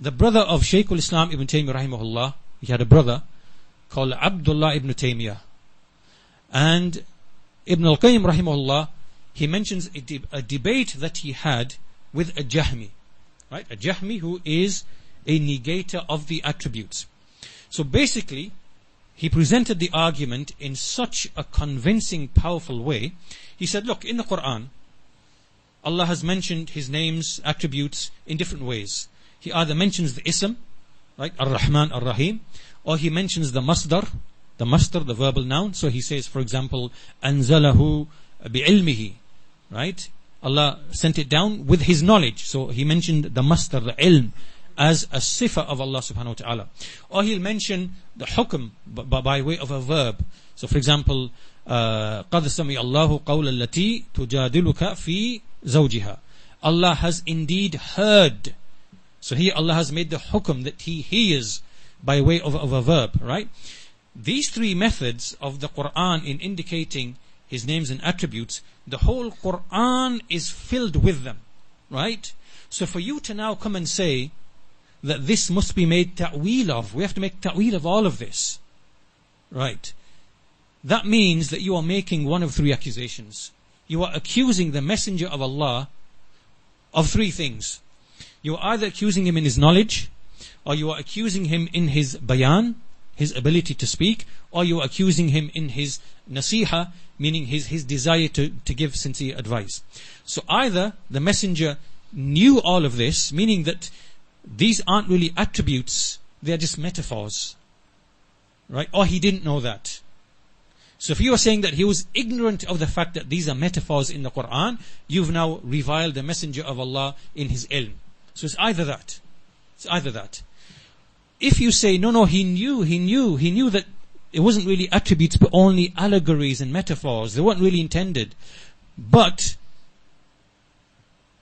the brother of Shaykh al-Islam Ibn Taymiyyah rahimahullah, he had a brother called Abdullah Ibn Taymiyyah. And Ibn al-Qayyim rahimahullah, he mentions a debate that he had with a Jahmi, right? A Jahmi who is a negator of the attributes. So basically, he presented the argument in such a convincing, powerful way. He said, look, in the Quran, Allah has mentioned His names, attributes in different ways. He either mentions the ism, right, Ar-Rahman, Ar-Rahim, or He mentions the masdar, the verbal noun. So He says, for example, Anzalahu bi'ilmihi, right? Allah sent it down with His knowledge. So He mentioned the masdar, the ilm, as a sifa of Allah subhanahu wa ta'ala. Or He'll mention the hukm by way of a verb. So for example, قَدْ سَمِعَ اللَّهُ قَوْلَ الَّتِي تُجَادِلُكَ فِي زَوْجِهَا. Allah has indeed heard. So here Allah has made the hukm that He hears by way of a verb, right? These three methods of the Quran in indicating His names and attributes, the whole Quran is filled with them, right? So for you to now come and say that this must be made ta'weel of, we have to make ta'weel of all of this, right? That means that you are making one of three accusations. You are accusing the Messenger of Allah of three things. You are either accusing him in his knowledge, or you are accusing him in his bayan, his ability to speak, or you are accusing him in his nasiha, meaning his desire to give sincere advice. So either the Messenger knew all of this, meaning that these aren't really attributes, they are just metaphors, right? Or he didn't know that. So if you are saying that he was ignorant of the fact that these are metaphors in the Quran, you've now reviled the Messenger of Allah in his ilm. So it's either that. It's either that. If you say, no, he knew that it wasn't really attributes but only allegories and metaphors, they weren't really intended. But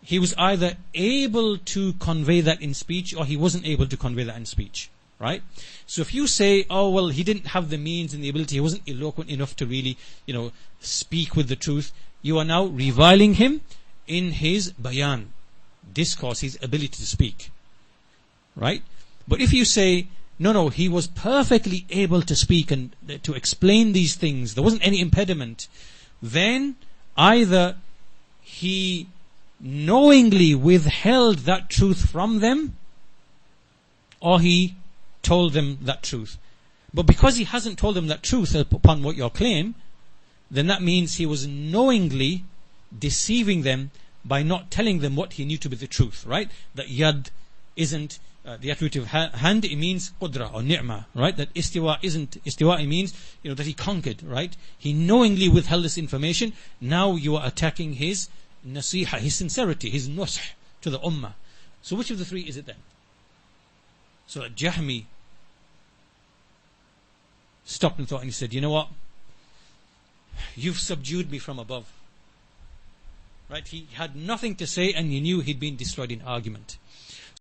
he was either able to convey that in speech or he wasn't able to convey that in speech, right? So if you say, oh well, he didn't have the means and the ability, he wasn't eloquent enough to really, speak with the truth, you are now reviling him in his bayan, discourse, his ability to speak, right? But if you say, no, he was perfectly able to speak and to explain these things, there wasn't any impediment, then either he knowingly withheld that truth from them, or he told them that truth. But because he hasn't told them that truth upon what your claim, then that means he was knowingly deceiving them by not telling them what he knew to be the truth, right? That yad isn't the attribute of hand, it means qudra or ni'mah, right? That istiwa isn't, istiwa it means, that he conquered, right? He knowingly withheld this information. Now you are attacking his nasiha, his sincerity, his nush to the ummah. So which of the three is it then? So that Jahmi stopped and thought, and he said, you know what? You've subdued me from above. Right? He had nothing to say and he knew he'd been destroyed in argument.